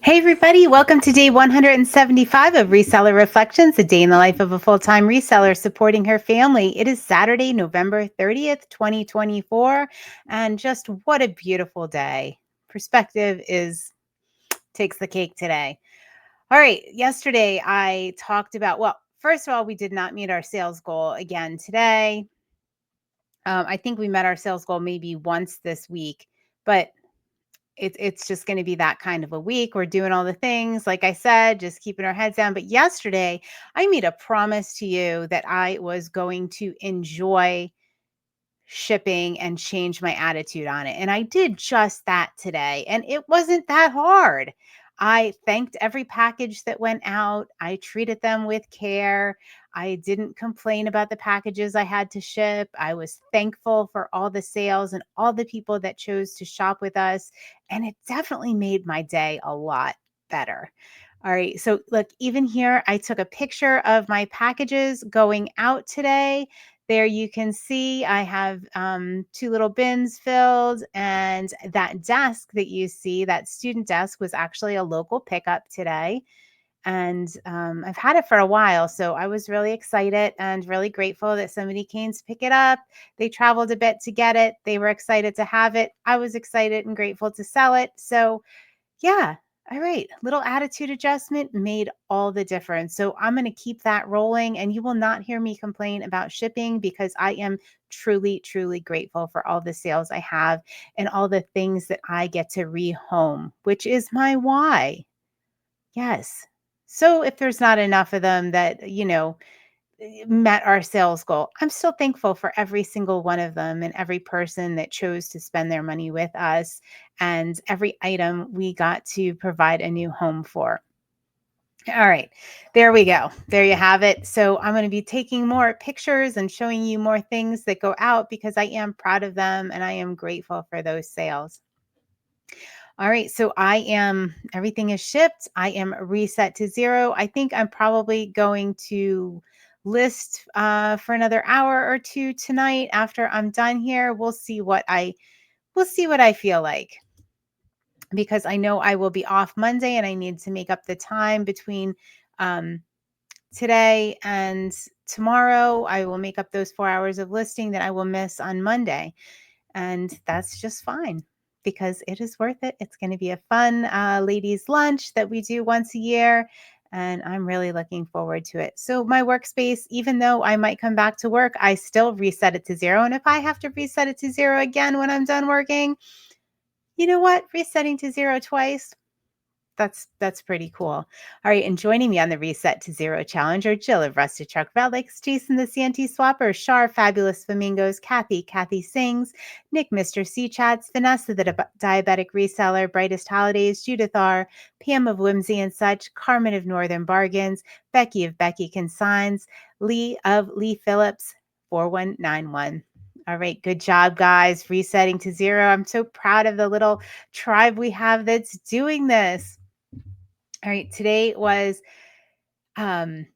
Hey, everybody. Welcome to day 175 of Reseller Reflections, a day in the life of a full-time reseller supporting her family. It is Saturday, November 30th, 2024. And just what a beautiful day. Perspective takes the cake today. All right. Yesterday, I talked about, well, first of all, we did not meet our sales goal again today. I think we met our sales goal maybe once this week, but it's just going to be that kind of a week. We're doing all the things, like I said, just keeping our heads down. But yesterday, I made a promise to you that I was going to enjoy shipping and change my attitude on it. And I did just that today. And it wasn't that hard. I thanked every package that went out. I treated them with care. I didn't complain about the packages I had to ship. I was thankful for all the sales and all the people that chose to shop with us. And it definitely made my day a lot better. All right. So, look, even here, I took a picture of my packages going out today. There you can see I have two little bins filled, and that desk that you see, that student desk, was actually a local pickup today. And I've had it for a while, so I was really excited and really grateful that somebody came to pick it up. They traveled a bit to get it. They were excited to have it. I was excited and grateful to sell it. So yeah. All right. Little attitude adjustment made all the difference. So I'm going to keep that rolling, and you will not hear me complain about shipping because I am truly, truly grateful for all the sales I have and all the things that I get to rehome, which is my why. Yes. So if there's not enough of them that, met our sales goal, I'm still thankful for every single one of them and every person that chose to spend their money with us and every item we got to provide a new home for. All right, there we go. There you have it. So I'm going to be taking more pictures and showing you more things that go out because I am proud of them and I am grateful for those sales. All right, so everything is shipped. I am reset to zero. I think I'm probably going to list for another hour or two tonight after I'm done here. We'll see what I feel like because I know I will be off Monday and I need to make up the time between um, today and tomorrow. I will make up those 4 hours of listing that I will miss on Monday. And that's just fine because it is worth it. It's going to be a fun ladies' lunch that we do once a year. And I'm really looking forward to it. So, my workspace, even though I might come back to work, I still reset it to zero. And if I have to reset it to zero again when I'm done working, you know what? Resetting to zero twice, that's pretty cool. All right, and joining me on the Reset to Zero Challenge are Jill of Rusted Truck Relics, Jason the Santee Swapper, Char, Fabulous Flamingos, Kathy Singz, Nick, Mr. C Chats, Vanessa the Diabetic Reseller, Brightest Holidays, Judith R, Pam of Whimsy and Such, Carmen of Northern Bargains, Becky of Becky Consigns, Lee of Lee Phillips, 4191. All right, good job, guys. Resetting to zero. I'm so proud of the little tribe we have that's doing this. All right, today um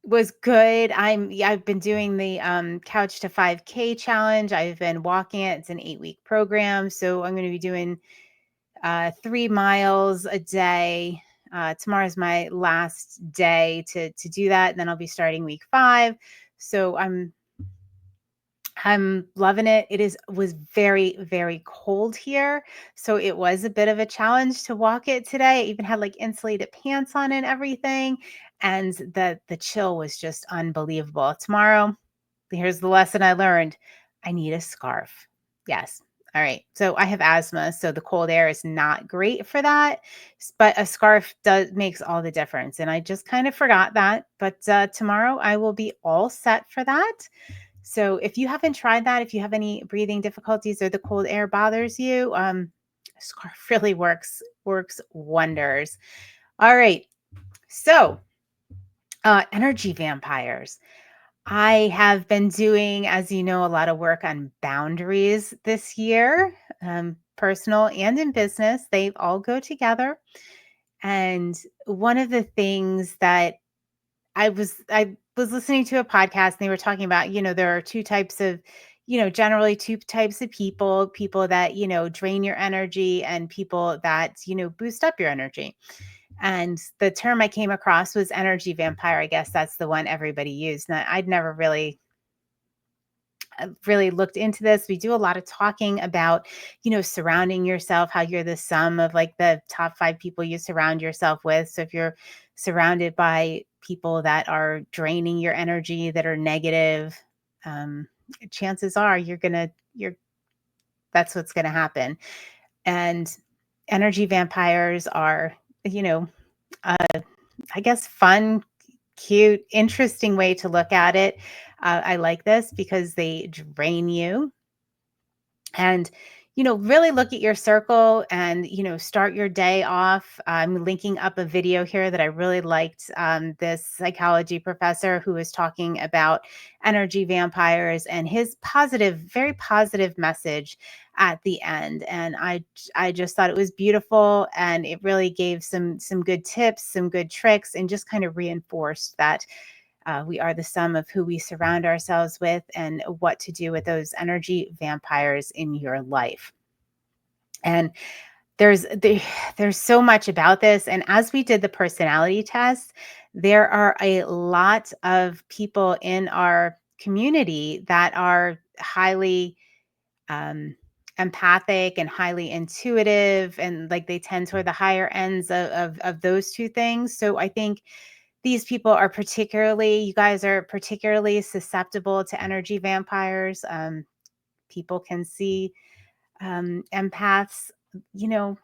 was good. I've been doing the couch to 5K challenge. I've been walking it. It's an 8-week program. So I'm going to be doing 3 miles a day. Tomorrow's my last day to do that. And then I'll be starting week 5. So I'm loving it. Was very, very cold here. So it was a bit of a challenge to walk it today. I even had like insulated pants on and everything. And the chill was just unbelievable. Tomorrow, here's the lesson I learned. I need a scarf. Yes. All right. So I have asthma, so the cold air is not great for that. But a scarf makes all the difference. And I just kind of forgot that. But tomorrow I will be all set for that. So if you haven't tried that, if you have any breathing difficulties or the cold air bothers you, scarf really works wonders. All right. So energy vampires. I have been doing, as you know, a lot of work on boundaries this year, personal and in business. They all go together. And one of the things that I was listening to a podcast and they were talking about, there are two types of, generally two types of people that, drain your energy and people that, boost up your energy. And the term I came across was energy vampire. I guess that's the one everybody used. And I'd never really looked into this. We do a lot of talking about, surrounding yourself, how you're the sum of like the top 5 people you surround yourself with. So if you're surrounded by people that are draining your energy, that are negative, um, chances are you're that's what's gonna happen. And energy vampires are, you know, I guess fun, cute, interesting way to look at it. I like this because they drain you and really look at your circle and start your day off. I'm linking up a video here that I really liked. This psychology professor who was talking about energy vampires and his positive, very positive message at the end. And I just thought it was beautiful, and it really gave some good tips, some good tricks, and just kind of reinforced that we are the sum of who we surround ourselves with and what to do with those energy vampires in your life. And there's so much about this. And as we did the personality test, there are a lot of people in our community that are highly um, empathic and highly intuitive, and like they tend toward the higher ends of those two things. So I think you guys are particularly susceptible to energy vampires. People can see empaths, you know,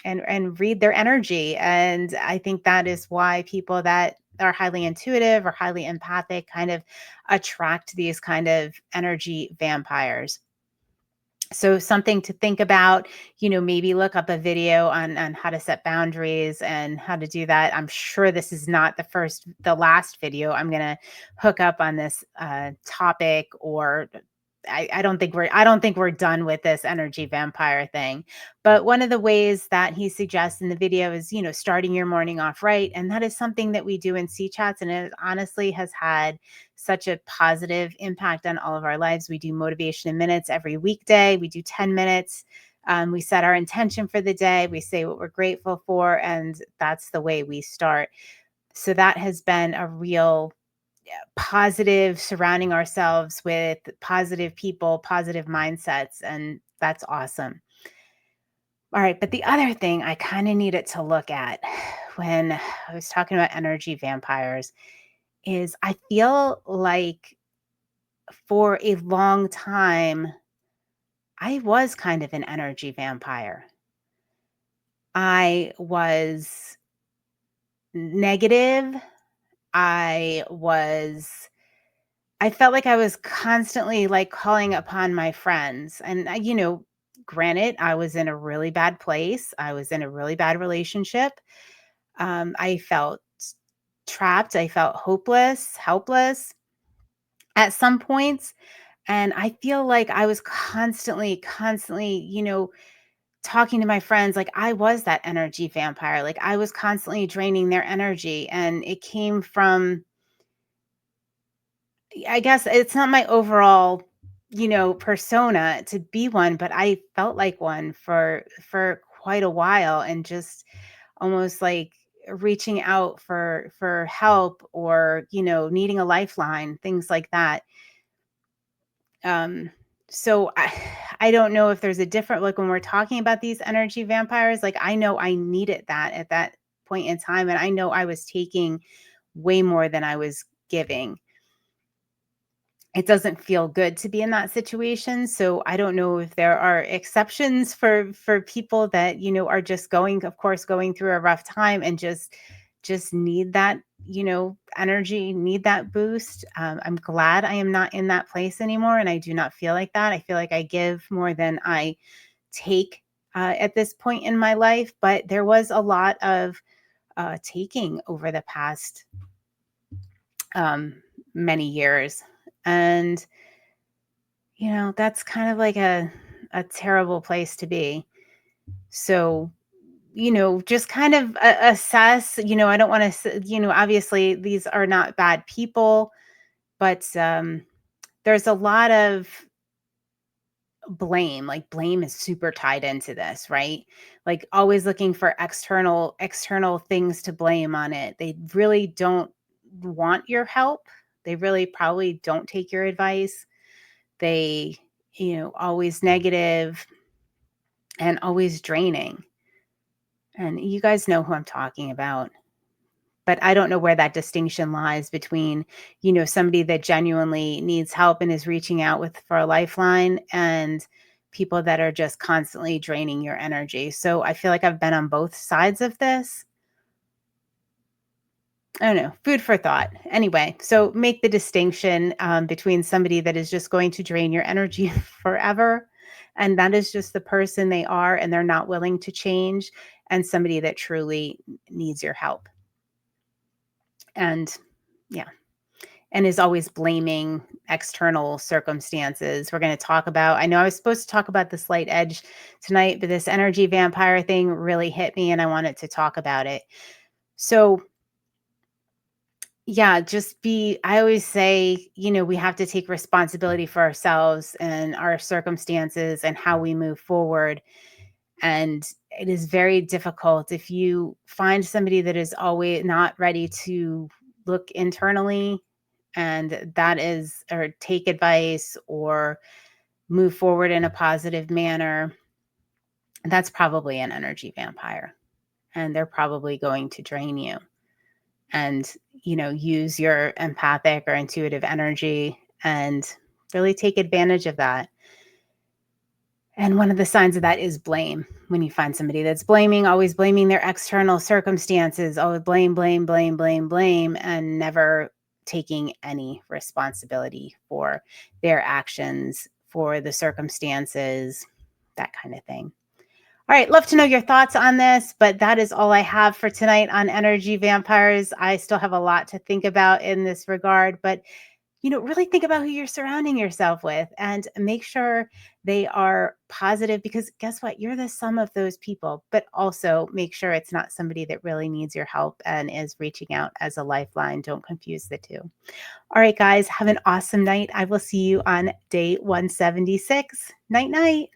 and read their energy. And I think that is why people that are highly intuitive or highly empathic kind of attract these kind of energy vampires. So something to think about, maybe look up a video on how to set boundaries and how to do that. I'm sure this is not the last video I'm going to hook up on this topic, or I don't think we're done with this energy vampire thing. But one of the ways that he suggests in the video is, starting your morning off right. And that is something that we do in C chats. And it honestly has had such a positive impact on all of our lives. We do motivation in minutes every weekday. We do 10 minutes. We set our intention for the day. We say what we're grateful for. And that's the way we start. So that has been a real positive, surrounding ourselves with positive people, positive mindsets. And that's awesome. All right. But the other thing I kind of needed to look at when I was talking about energy vampires is I feel like for a long time, I was kind of an energy vampire. I was negative. I was I felt like I was constantly like calling upon my friends. And granted, I was in a really bad place. I was in a really bad relationship. I felt trapped. I felt hopeless, helpless at some points. And I feel like I was constantly, talking to my friends like I was that energy vampire. Like I was constantly draining their energy. And it came from, I guess it's not my overall, persona to be one, but I felt like one for quite a while, and just almost like reaching out for help, or, needing a lifeline, things like that. Um, so I don't know if there's a different, like when we're talking about these energy vampires, like I know I needed that at that point in time, and I know I was taking way more than I was giving. It doesn't feel good to be in that situation. So I don't know if there are exceptions for people that, are just going through a rough time and just need that, energy, need that boost. I'm glad I am not in that place anymore, and I do not feel like that. I feel like I give more than I take at this point in my life. But there was a lot of taking over the past many years. And, that's kind of like a terrible place to be. So, just kind of assess, I don't want to, obviously these are not bad people, but there's a lot of blame. Like blame is super tied into this, right? Like always looking for external things to blame on it. They really don't want your help. They really probably don't take your advice. They, always negative and always draining. And you guys know who I'm talking about. But I don't know where that distinction lies between, somebody that genuinely needs help and is reaching out for a lifeline and people that are just constantly draining your energy. So I feel like I've been on both sides of this. I don't know, food for thought. Anyway, so make the distinction between somebody that is just going to drain your energy forever, and that is just the person they are, and they're not willing to change, and somebody that truly needs your help. And yeah, and is always blaming external circumstances. We're going to talk about, I know I was supposed to talk about the slight edge tonight, but this energy vampire thing really hit me and I wanted to talk about it. So yeah, I always say, we have to take responsibility for ourselves and our circumstances and how we move forward. And it is very difficult if you find somebody that is always not ready to look internally and or take advice or move forward in a positive manner. That's probably an energy vampire. And they're probably going to drain you and, use your empathic or intuitive energy and really take advantage of that. And one of the signs of that is blame. When you find somebody that's always blaming their external circumstances, always blame, blame, blame, blame, blame, and never taking any responsibility for their actions, for the circumstances, that kind of thing. All right, love to know your thoughts on this, but that is all I have for tonight on energy vampires. I still have a lot to think about in this regard, but really think about who you're surrounding yourself with and make sure they are positive because guess what? You're the sum of those people, but also make sure it's not somebody that really needs your help and is reaching out as a lifeline. Don't confuse the two. All right, guys, have an awesome night. I will see you on day 176. Night, night.